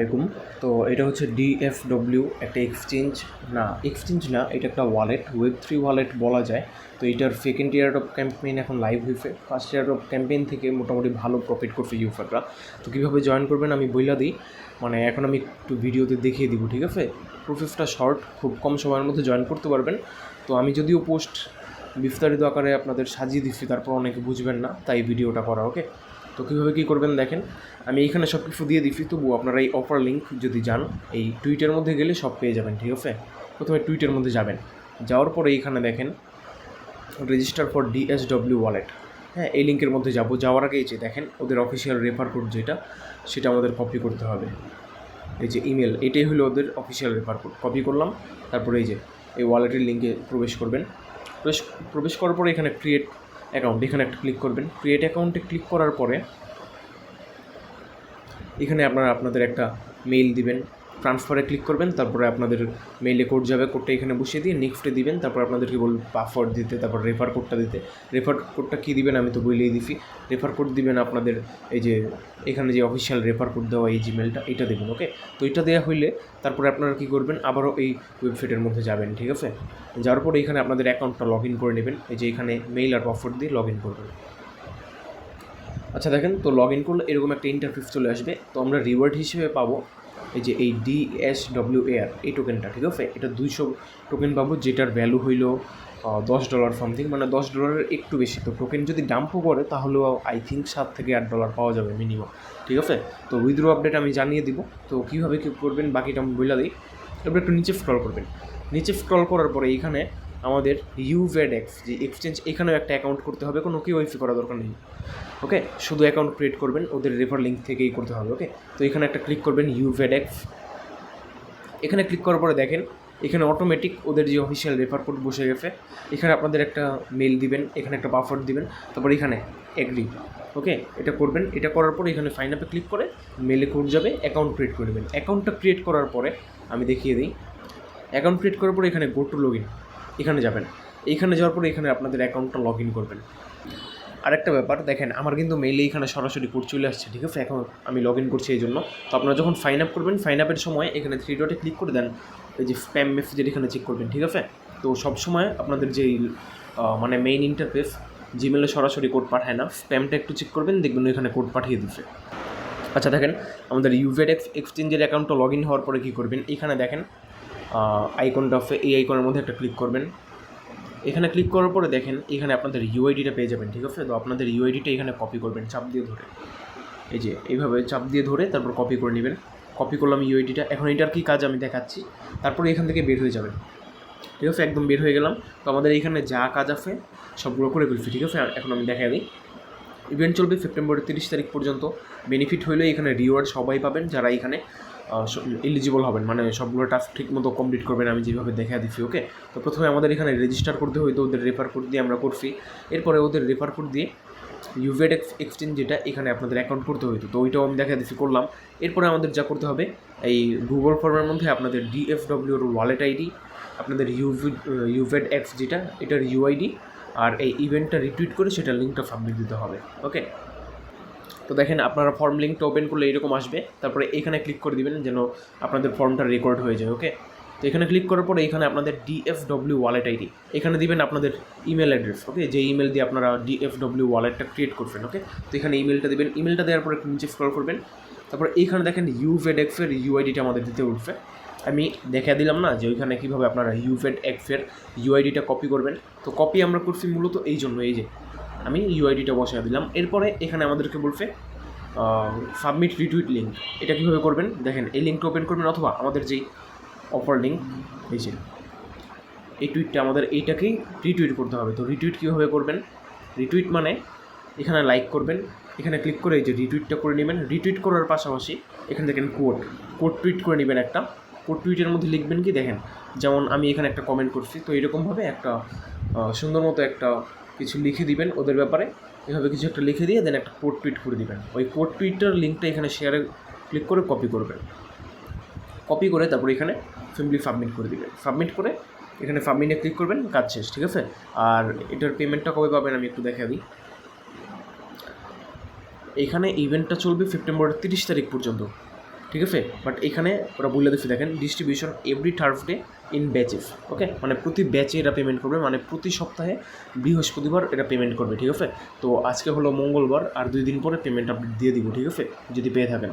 আলাইকুম। তো এটা হচ্ছে ডিএফডব্লিউ, একটা এক্সচেঞ্জ না, এটা একটা ওয়ালেট, ওয়েব3 ওয়ালেট বলা যায়। তো এটার সেকেন্ড ইয়ার অফ ক্যাম্পেইন এখন লাইভ হয়েছে। ফার্স্ট ইয়ার অফ ক্যাম্পেইন থেকে মোটামুটি ভালো প্রফিট করছে ইউজাররা। তো কীভাবে জয়েন করবেন আমি বইলা দিই, মানে এখন আমি একটু ভিডিওতে দেখিয়ে দিব, ঠিক আছে? প্রসেসটা শর্ট, খুব কম সময়ের মধ্যে জয়েন করতে পারবেন। তো আমি যদিও পোস্ট বিস্তারিত আকারে আপনাদের সাজিয়ে দিচ্ছি, তারপর অনেকে বুঝবেন না, তাই ভিডিওটা করা। ওকে, তো কীভাবে কী করবেন দেখেন, আমি এইখানে সব কিছু দিয়ে দিচ্ছি। তবু আপনারা এই অফার লিঙ্ক যদি যান, এই টুইটের মধ্যে গেলে সব পেয়ে যাবেন, ঠিক আছে? প্রথমে টুইটের মধ্যে যাবেন, যাওয়ার পরে এইখানে দেখেন রেজিস্টার ফর ডিএসডব্লিউ ওয়ালেট। হ্যাঁ, এই লিঙ্কের মধ্যে যাওয়ার আগে এই যে দেখেন ওদের অফিসিয়াল রেফার কোড যেটা, সেটা আমাদের কপি করতে হবে। এই যে ইমেল, এটাই হলো ওদের অফিসিয়াল রেফার কোড। কপি করলাম, তারপরে এই যে এই ওয়ালেটের লিঙ্কে প্রবেশ করবেন। প্রবেশ করার পরে এখানে ক্রিয়েট অ্যাকাউন্ট, এখানে একটা ক্লিক করবেন। ক্রিয়েট অ্যাকাউন্টে ক্লিক করার পরে এখানে আপনাদের একটা মেইল দিবেন, ট্রান্সফারে ক্লিক করবেন, তারপরে আপনাদের মেইলে কোড যাবে, কোডটা এখানে বসিয়ে দিয়ে নেক্সটে দিবেন। তারপর আপনাদেরকে বলবেন পাসওয়ার্ড দিতে, তারপর রেফার কোডটা দিতে। রেফার কোডটা কী দিবেন আমি তো বলেই দিছি। রেফার কোড দিবেন আপনাদের এই যে এখানে যে অফিসিয়াল রেফার কোড দেওয়া এই জিমেলটা, এটা দেবেন। ওকে, তো এটা দেওয়া হইলে তারপরে আপনারা কী করবেন, আবারও এই ওয়েবসাইটের মধ্যে যাবেন, ঠিক আছে? যাওয়ার পরে এখানে আপনাদের অ্যাকাউন্টটা লগ ইন করে নেবেন। এই যে এখানে মেইল আর পাসওয়ার্ড দিয়ে লগ ইন করবেন। আচ্ছা দেখেন, তো লগ ইন করলে এরকম একটা ইন্টারফেস চলে আসবে। তো আমরা রিওয়ার্ড হিসেবে পাবো এই যে এই DSWAR এই টোকেনটা, ঠিক আছে? এটা 200 টোকেন পাবো, যেটার ভ্যালু হইল $10 সামথিং, মানে $10 একটু বেশি। তো টোকেন যদি ডাম্পও করে তাহলেও আই থিঙ্ক $7 থেকে $8 পাওয়া যাবে মিনিমাম, ঠিক আছে? তো উইথড্র আপডেট আমি জানিয়ে দিব। তো কীভাবে কী করবেন বাকিটা আমি বলে দিই। এবার একটু নিচে স্ক্রল করবেন। নিচে স্ক্রল করার পরে এইখানে আমাদের UZX যে এক্সচেঞ্জ, এখানেও একটা অ্যাকাউন্ট করতে হবে, কোনো KYC করার দরকার নেই। ওকে, শুধু অ্যাকাউন্ট ক্রিয়েট করবেন, ওদের রেফার লিঙ্ক থেকেই করতে হবে। ওকে, তো এখানে একটা ক্লিক করবেন UZX। এখানে ক্লিক করার পরে দেখেন এখানে অটোমেটিক ওদের যে অফিসিয়াল রেফার কোড বসে গেছে। এখানে আপনাদের একটা মেল দিবেন, এখানে একটা পাসওয়ার্ড দিবেন, তারপর এখানে এগ্রি। ওকে, এটা করবেন। এটা করার পরে এখানে ফাইন আপে ক্লিক করে মেলে কোড যাবে, অ্যাকাউন্ট ক্রিয়েট করে নেবেন। অ্যাকাউন্টটা ক্রিয়েট করার পরে আমি দেখিয়ে দিই। অ্যাকাউন্ট ক্রিয়েট করার পরে এখানে গো টু লগ ইন, এখানে যাবেন। এইখানে যাওয়ার পরে এখানে আপনাদের অ্যাকাউন্টটা লগ ইন করবেন। আরেকটা ব্যাপার দেখেন, আমার কিন্তু মেইলে এখানে সরাসরি কোড চলে আসছে, ঠিক আছে? এখন আমি লগ ইন করছি এই জন্য। তো আপনারা যখন ফাইন আপ করবেন, ফাইন আপের সময় এখানে 3 ডটে ক্লিক করে দেন, এই যে স্প্যাম মেসেজের এখানে চেক করবেন, ঠিক আছে? তো সবসময় আপনাদের যেই মানে মেইন ইন্টারফেস জিমেলে সরাসরি কোড পাঠায় না, স্প্যামটা একটু চেক করবেন, দেখবেন এখানে কোড পাঠিয়ে দিচ্ছে। আচ্ছা দেখেন, আমাদের UZX এক্সচেঞ্জের অ্যাকাউন্টটা লগ ইন হওয়ার পরে কী করবেন, এখানে দেখেন আইকনটা, এই আইকনের মধ্যে একটা ক্লিক করবেন। এখানে ক্লিক করার পরে দেখেন এখানে আপনাদের UIDটা পেয়ে যাবেন, ঠিক আছে? তো আপনাদের UIDটা এখানে কপি করবেন চাপ দিয়ে ধরে, এই যে এইভাবে চাপ দিয়ে ধরে তারপর কপি করে নেবেন। কপি করলাম UIDটা। এখন এটার কী কাজ আমি দেখাচ্ছি, তারপরে এখান থেকে বের হয়ে যাবেন, ঠিক আছে? একদম বের হয়ে গেলাম। তো আমাদের এখানে যা কাজ আছে সবগুলো করে ফেলছি, ঠিক আছে? এখন আমি দেখা দিই। ইভেন্ট চলবে সেপ্টেম্বরের 30 তারিখ পর্যন্ত। বেনিফিট হইলে এখানে রিওয়ার্ড সবাই পাবেন যারা এখানে এলিজিবল হবেন, মানে সবগুলো টাস্ক ঠিক মতো কমপ্লিট করবেন, আমি যেভাবে দেখা দিচ্ছি। ওকে, তো প্রথমে আমাদের এখানে রেজিস্টার করতে হইতো, ওদের রেফার কোড দিয়ে আমরা করছি। এরপরে ওদের রেফার কোড দিয়ে UZX এক্সচেঞ্জ যেটা, এখানে আপনাদের অ্যাকাউন্ট করতে হইতো, তো ওইটাও আমি দেখা দিচ্ছি করলাম। এরপরে আমাদের যা করতে হবে, এই গুগল ফর্মের মধ্যে আপনাদের DFWর ওয়ালেট আইডি, আপনাদের UZX যেটা, এটার UID, আর এই ইভেন্টটা রিটুইট করে সেটার লিঙ্কটা সাবমিট দিতে হবে। ওকে, তো দেখেন আপনারা ফর্ম লিঙ্কটা ওপেন করলে এরকম আসবে। তারপরে এখানে ক্লিক করে দিবেন যেন আপনাদের ফর্মটা রেকর্ড হয়ে যায়। ওকে, তো এখানে ক্লিক করার পরে এখানে আপনাদের DFW ওয়ালেট আইডি, এখানে দিবেন আপনাদের ইমেল অ্যাড্রেস। ওকে, যে ইমেল দিয়ে আপনারা DFW ওয়ালেটটা ক্রিয়েট করবেন। ওকে, তো এখানে ইমেলটা দিবেন। ইমেলটা দেওয়ার পরে একটু নিচে স্ক্রল করবেন। তারপরে এইখানে দেখেন UZX এর UIDটা আমাদের দিতে উঠবে। আমি দেখা দিলাম না যে ওইখানে কীভাবে আপনারা UZX এর UIDটা কপি করবেন। তো কপি আমরা করছি মূলত এই জন্য, এই যে আমি UIDটা বসায় দিলাম। এরপরে এখানে আমাদেরকে বলছে সাবমিট রিটুইট লিঙ্ক। এটা কীভাবে করবেন দেখেন, এই লিঙ্কটা ওপেন করবেন, অথবা আমাদের যেই অফার লিঙ্ক, এই যে এই টুইটটা আমাদের এইটাকেই রিটুইট করতে হবে। তো রিটুইট কীভাবে করবেন, রিটুইট মানে এখানে লাইক করবেন, এখানে ক্লিক করে এই যে রিটুইটটা করে নেবেন। রিটুইট করার পাশাপাশি এখানে দেখেন কোড টুইট করে নেবেন। একটা কোড টুইটের মধ্যে লিখবেন কি দেখেন, যেমন আমি এখানে একটা কমেন্ট করছি, তো এরকমভাবে একটা সুন্দর মতো একটা কিছু লিখে দিবেন ওদের ব্যাপারে, এভাবে কিছু একটা লিখে দিয়ে দেন একটা কোড টুইট করে দিবেন। ওই কোড টুইটার লিঙ্কটা এখানে শেয়ারে ক্লিক করে কপি করবেন। কপি করে তারপরে এখানে সিম্পলি সাবমিট করে দিবেন। সাবমিট করে এখানে সাবমিটে ক্লিক করবেন, কাজ শেষ, ঠিক আছে? আর এটার পেমেন্টটা কবে পাবেন আমি একটু দেখা দিই। এখানে ইভেন্টটা চলবে সেপ্টেম্বরের 30 তারিখ পর্যন্ত। ঠিক আছে। বাট এখানে ওরা বলে দিচ্ছে দেখেন distribution every Thursday in batches, okay, মানে প্রতি ব্যাচে এরা পেমেন্ট করবে, মানে প্রতি সপ্তাহে বৃহস্পতিবার এরা পেমেন্ট করবে, ঠিক আছে। তো আজকে হলো মঙ্গলবার, আর 2 দিন পরে পেমেন্ট আপডেট দিয়ে দিব, ঠিক আছে, যদি পেয়ে থাকেন।